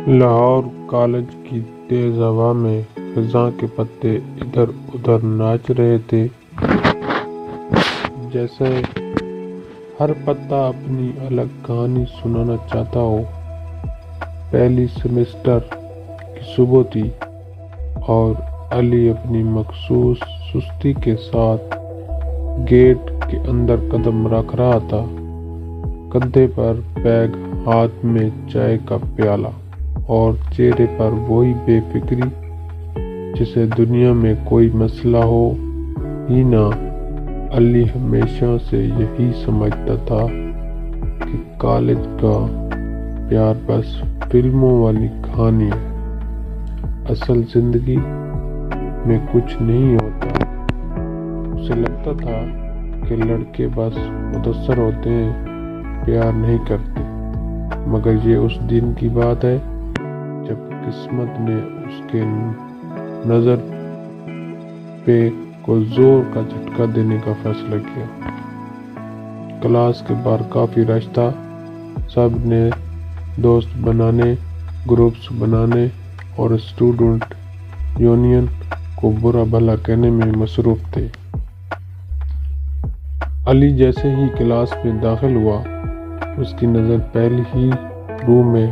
Lahore college کی تیز ہوا میں خزاں کے پتے ادھر ادھر ناچ رہے تھے، جیسے ہر پتا اپنی الگ کہانی سنانا چاہتا ہو۔ پہلی سیمسٹر کی صبح تھی اور علی اپنی مخصوص سستی کے ساتھ گیٹ کے اندر قدم رکھ رہا تھا، کندھے پر بیگ، ہاتھ میں چائے کا پیالہ اور چہرے پر وہی بے فکری جسے دنیا میں کوئی مسئلہ ہو ہی نہ۔ علی ہمیشہ سے یہی سمجھتا تھا کہ کالج کا پیار بس فلموں والی کہانی ہے، اصل زندگی میں کچھ نہیں ہوتا۔ اسے لگتا تھا کہ لڑکے بس مدثر ہوتے ہیں، پیار نہیں کرتے، مگر یہ اس دن کی بات ہے جب قسمت نے اس کے نظر پہ کوئی زور کا جھٹکا دینے کا فیصلہ کیا۔ کلاس کے باہر کافی رش تھا، سب نے دوست بنانے، گروپس بنانے اور اسٹوڈنٹ یونین کو برا بھلا کہنے میں مصروف تھے۔ علی جیسے ہی کلاس میں داخل ہوا، اس کی نظر پہلی ہی رو میں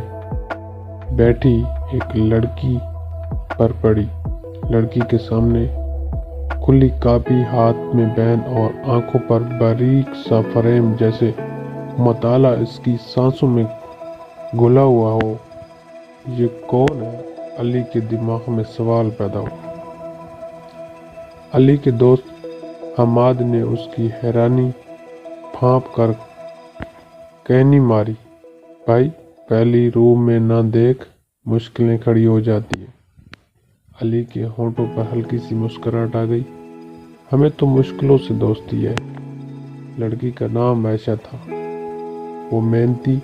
بیٹھی ایک لڑکی پر پڑی۔ لڑکی کے سامنے کھلی کاپی، ہاتھ میں پین اور آنکھوں پر باریک سا فریم، جیسے مطالعہ اس کی سانسوں میں گھلا ہوا ہو۔ یہ کون ہے؟ علی کے دماغ میں سوال پیدا ہوا۔ علی کے دوست حماد نے اس کی حیرانی پھانپ کر کہنی ماری، بھائی پہلی رو میں نہ دیکھ، مشکلیں کھڑی ہو جاتی ہیں۔ علی کے ہونٹوں پر ہلکی سی مسکراہٹ آ گئی۔ ہمیں تو مشکلوں سے دوستی ہے۔ لڑکی کا نام عائشہ تھا۔ وہ محنتی،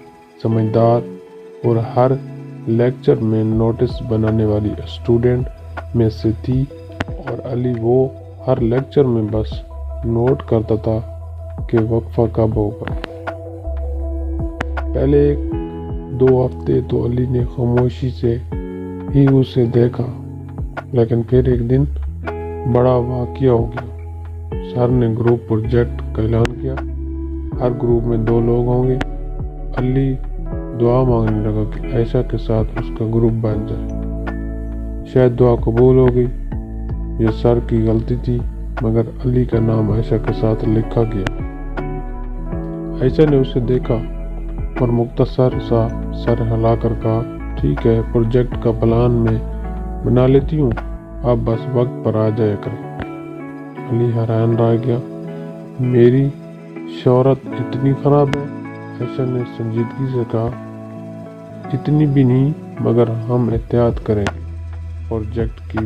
سمجھدار اور ہر لیکچر میں نوٹس بنانے والی اسٹوڈنٹ میں سے تھی، اور علی وہ ہر لیکچر میں بس نوٹ کرتا تھا کہ وقفہ کب ہوگا۔ پہلے 1-2 ہفتے تو علی نے خاموشی سے ہی اسے دیکھا، لیکن پھر ایک دن بڑا واقعہ ہو گیا۔ سر نے گروپ پروجیکٹ کا اعلان کیا، ہر گروپ میں 2 لوگ ہوں گے۔ علی دعا مانگنے لگا کہ عائشہ کے ساتھ اس کا گروپ بن جائے۔ شاید دعا قبول ہو گئی، یہ سر کی غلطی تھی، مگر علی کا نام عائشہ کے ساتھ لکھا گیا۔ عائشہ نے اسے دیکھا اور مختصر سا سر ہلا کر کہا، ٹھیک ہے، پروجیکٹ کا پلان میں بنا لیتی ہوں، آپ بس وقت پر آ جایا کریں۔ علی حیران رہ گیا، میری شہرت اتنی خراب ہے؟ عائشہ نے سنجیدگی سے کہا، اتنی بھی نہیں، مگر ہم احتیاط کریں گے۔ پروجیکٹ کی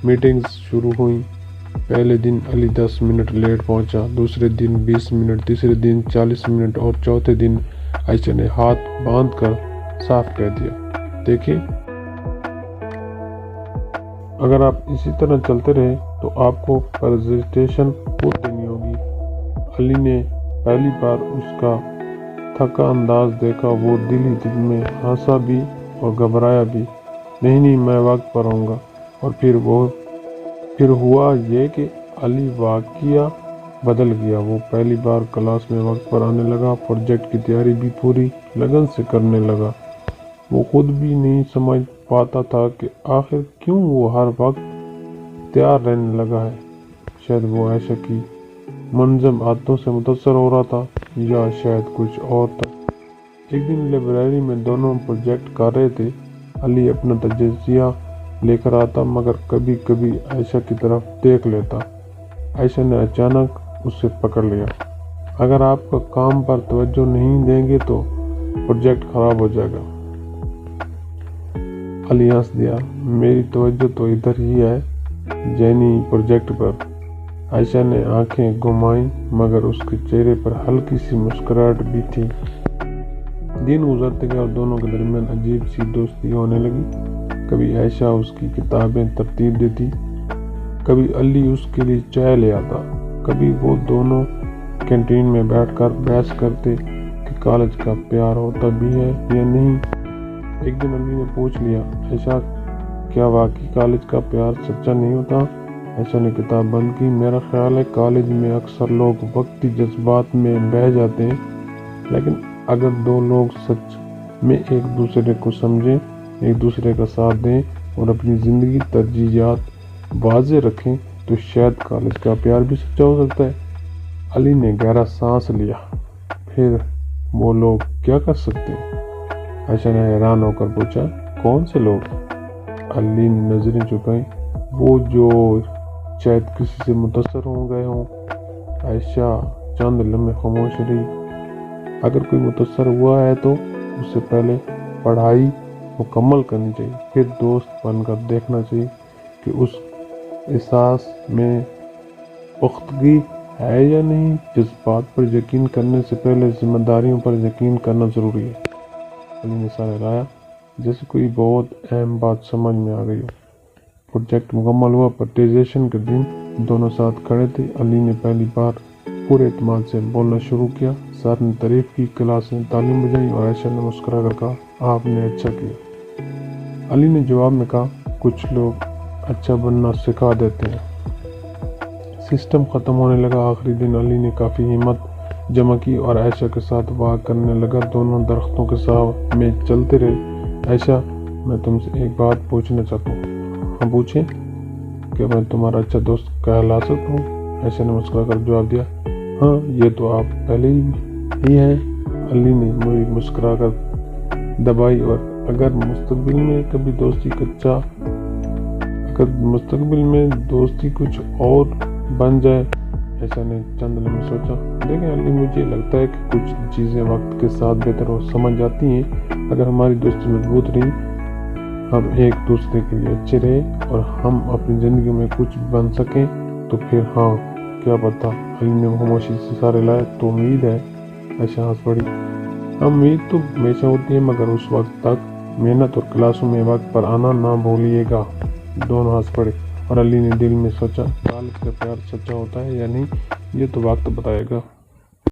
میٹنگز شروع ہوئیں۔ پہلے دن علی 10 منٹ لیٹ پہنچا، دوسرے دن 20 منٹ، تیسرے دن 40 منٹ اور چوتھے دن عائشہ نے ہاتھ باندھ کر صاف کہہ دیا، دیکھیں اگر آپ اسی طرح چلتے رہے تو آپ کو پریزنٹیشن خود دینی ہوگی۔ علی نے پہلی بار اس کا تھکا انداز دیکھا، وہ دل ہی دل میں ہنسا بھی اور گھبرایا بھی، نہیں میں وقت پر آؤں گا۔ اور پھر ہوا یہ کہ علی واقعہ بدل گیا۔ وہ پہلی بار کلاس میں وقت پر آنے لگا، پروجیکٹ کی تیاری بھی پوری لگن سے کرنے لگا۔ وہ خود بھی نہیں سمجھ پاتا تھا کہ آخر کیوں وہ ہر وقت تیار رہنے لگا ہے۔ شاید وہ عائشہ کی منظم عادتوں سے متاثر ہو رہا تھا، یا شاید کچھ اور تھا۔ ایک دن لائبریری میں دونوں پروجیکٹ کر رہے تھے۔ علی اپنا تجزیہ لے کر آتا، مگر کبھی کبھی عائشہ کی طرف دیکھ لیتا۔ عائشہ نے اچانک اسے پکڑ لیا، اگر آپ کا کام پر توجہ نہیں دیں گے تو پروجیکٹ خراب ہو جائے گا۔ علی ہنس دیا، میری توجہ تو ادھر ہی ہے، یعنی پروجیکٹ پر۔ عائشہ نے آنکھیں گھمائیں، مگر اس کے چہرے پر ہلکی سی مسکراہٹ بھی تھی۔ دن گزرتے گئے اور دونوں کے درمیان عجیب سی دوستی ہونے لگی۔ کبھی عائشہ اس کی کتابیں ترتیب دیتی، کبھی علی اس کے لیے چائے لے آتا، کبھی وہ دونوں کینٹین میں بیٹھ کر بحث کرتے کہ کالج کا پیار ہوتا بھی ہے یا نہیں۔ ایک دن علی نے پوچھ لیا، عائشہ کیا واقعی کالج کا پیار سچا نہیں ہوتا؟ عائشہ نے کتاب بند کی۔ میرا خیال ہے کالج میں اکثر لوگ وقتی جذبات میں بہہ جاتے ہیں، لیکن اگر دو لوگ سچ میں ایک دوسرے کو سمجھیں، ایک دوسرے کا ساتھ دیں اور اپنی زندگی ترجیحات واضح رکھیں تو شاید کالج کا پیار بھی سچا ہو سکتا ہے۔ علی نے گہرا سانس لیا۔ پھر وہ لوگ کیا کر سکتے ہیں؟ عائشہ نے حیران ہو کر پوچھا۔ کون سے لوگ؟ علی نے نظریں جھکائیں۔ وہ جو شاید کسی سے متاثر ہو گئے ہوں۔ عائشہ چند لمحے خاموش رہی۔ اگر کوئی متاثر ہوا ہے تو اس سے پہلے پڑھائی مکمل کرنی چاہیے، پھر دوست بن کر دیکھنا چاہیے کہ اس احساس میں پختگی ہے یا نہیں۔ جذبات پر یقین کرنے سے پہلے ذمہ داریوں پر یقین کرنا ضروری ہے۔ علی نے سر ہلایا جیسے کوئی بہت اہم بات سمجھ میں آ گئی ہو۔ پروجیکٹ مکمل ہوا۔ پریزنٹیشن کے دن دونوں ساتھ کھڑے تھے۔ علی نے پہلی بار پورے اعتماد سے بولنا شروع کیا۔ سر نے تعریف کی، کلاس نے تعلیم بجائی اور عائشہ نے مسکرا کر کہا، آپ نے اچھا کیا۔ علی نے جواب میں کہا، کچھ لوگ اچھا بننا سکھا دیتے ہیں۔ سسٹم ختم ہونے لگا۔ آخری دن علی نے کافی ہمت جمع کی اور عائشہ کے ساتھ واک کرنے لگا۔ دونوں درختوں کے سائے میں چلتے رہے۔ عائشہ میں تم سے ایک بات پوچھنا چاہتا ہوں۔ ہاں پوچھیں۔ کیا میں تمہارا اچھا دوست کہلا سکتا ہوں؟ عائشہ نے مسکرا کر جواب دیا، ہاں یہ تو آپ پہلے ہی ہیں۔ علی نے مجھے مسکرا کر دبائی۔ اور اگر مستقبل میں دوستی کچھ اور بن جائے؟ عائشہ نے چند لمحے سوچا۔ دیکھیں علی، مجھے لگتا ہے کہ کچھ چیزیں وقت کے ساتھ بہتر ہو سمجھ جاتی ہیں۔ اگر ہماری دوستی مضبوط رہی، ہم ایک دوسرے کے لیے اچھے رہے اور ہم اپنی زندگی میں کچھ بن سکیں تو پھر ہاں کیا پتہ۔ علی نے خاموشی سے سر ہلایا۔ تو امید ہے؟ عائشہ ہنس پڑی۔ امید تو ہمیشہ ہوتی ہے، مگر اس وقت تک محنت اور کلاسوں میں وقت پر آنا نہ بھولیے گا۔ دونوں ہنس پڑے اور علی نے دل میں سوچا، کالج کا پیار سچا ہوتا ہے یا نہیں، یہ تو وقت بتائے گا۔